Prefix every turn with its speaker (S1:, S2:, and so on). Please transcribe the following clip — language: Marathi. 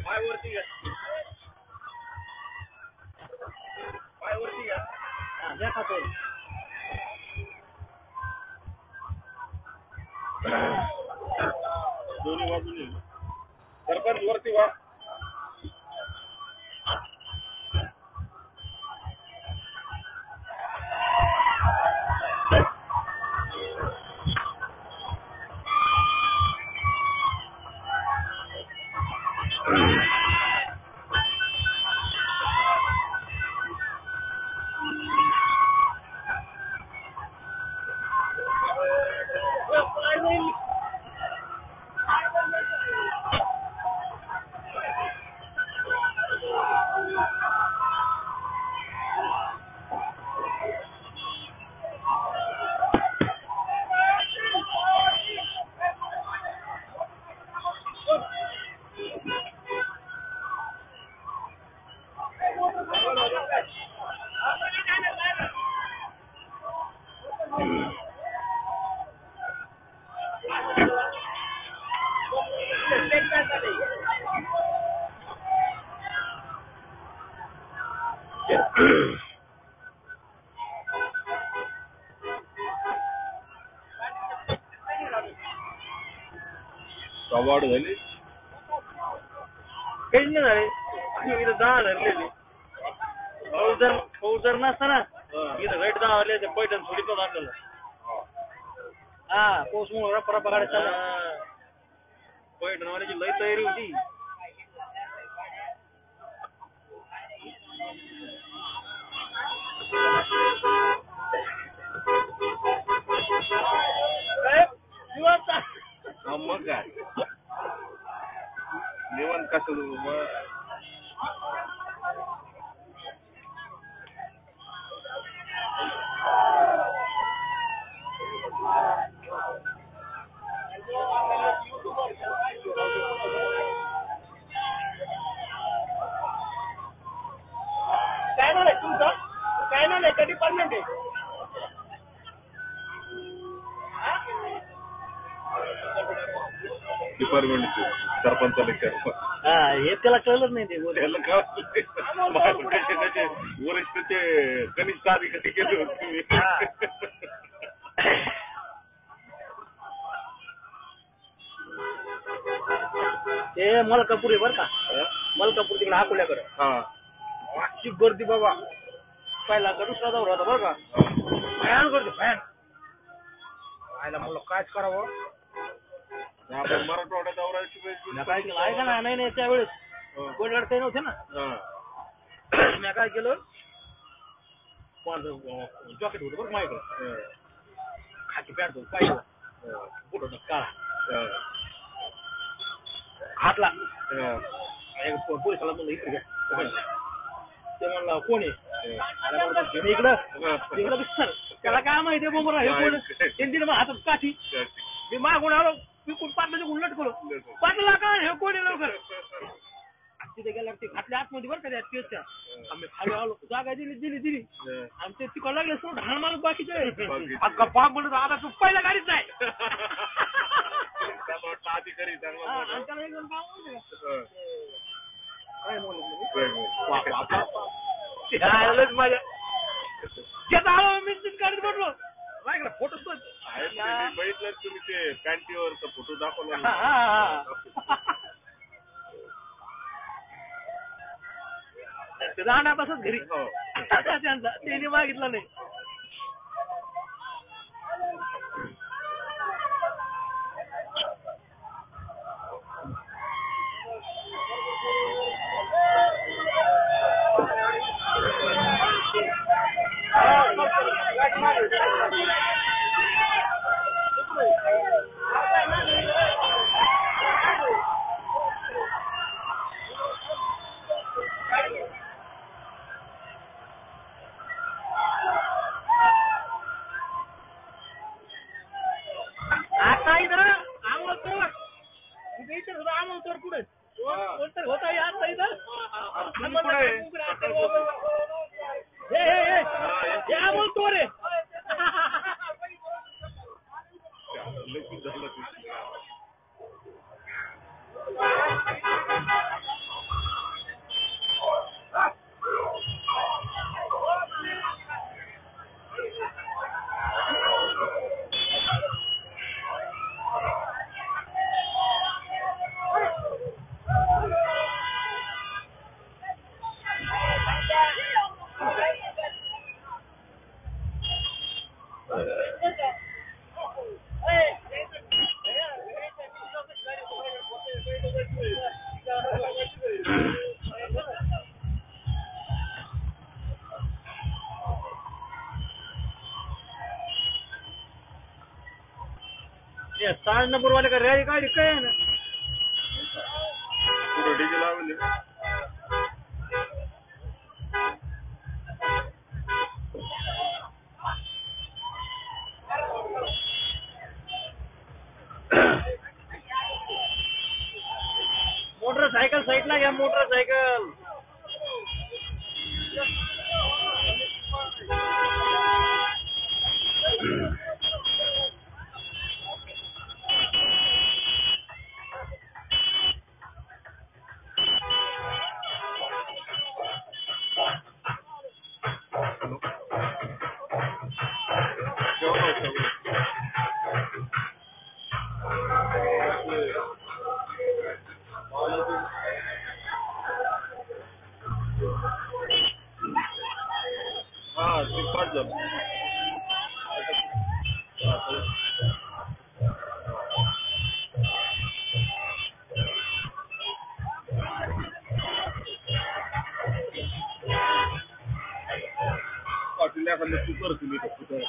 S1: पाय वरती घ्या. पाय वरती घ्या.
S2: घ्या खातो.
S1: दोन्ही बाजूने सरपंच वरती वा. वाढ झाली
S2: काहीच नाही झाले. इथं 10 धरलेले. पाऊस जर नसता ना इथं रेट 10 आले ते पैठण सोडित नव्हतं आपल्याला. हा पाऊस मुळे रपा गाड्या चालल्या. पैठणवाल्याची लई तयारी होती.
S1: मग काय निवांत कसं
S2: काय नाही तुमचं काय नाही का डिपार्टमेंट आहे.
S1: डिपार्टमेंट सरपंचाला
S2: हे त्याला कळलंच नाही ते.
S1: त्याला कसे कसे वरिष्ठचे कनिष्ठ अधिकारी केले होते.
S2: ते मलकापूर आहे बरं का. मलकापूर तिकडे अकोल्याकडे. अशी गर्दी बाबा. पहिला का दुसरा दौरा होता बरं का. फॅन गर्दी फॅन. आयला मला कायच करावं.
S1: आपण मराठवाडा दौऱ्याची
S2: काय केलं ऐका ना. नाही त्यावेळेस गोडगाड काही नव्हते ना. मी काय केलं जॉकेट होतं बरं माझ्याकडे. खाकी पॅन्ट होतं पाहिजे कुठं होतं काळा हातला. पोलिसाला म्हणलं इकडे घ्या. ते म्हणला कोण आहे इकडं दिसणार. त्याला काय माहिती आहे बरोबर हे कोण. त्यांनी मग हातात काठी. मी मागून आलो. मी कोण पाटलाच्या गुण लटकलो. पाटला काय हे कोण आहे लवकर. तिथे गेला ते घातल्या आतमध्ये बरं का त्या पेजच्या. आम्ही खाली आलो जागा दिली आणि ते तिकडे लागले सोड हाण माणूस बाकीचे पाक म्हणत आता तू पहिल्या गाडीत नाही.
S1: अधिकारी
S2: त्याला एक माझ्या मी गाडीत बसलो. फोटो
S1: बघितलं तुम्ही ते पॅन्टीवरचा फोटो दाखवला.
S2: राहणार तसंच घरी. त्यांचा त्यांनी मागितलं नाही. 5 नंबर वाले का रॅली काढली काय ना
S1: पुढे डीजे लावले
S2: मोटरसायकल साईडला घ्या मोटरसायकल
S1: ते 5 जण पाटील एखादं तू कर तुम्ही पिस्तल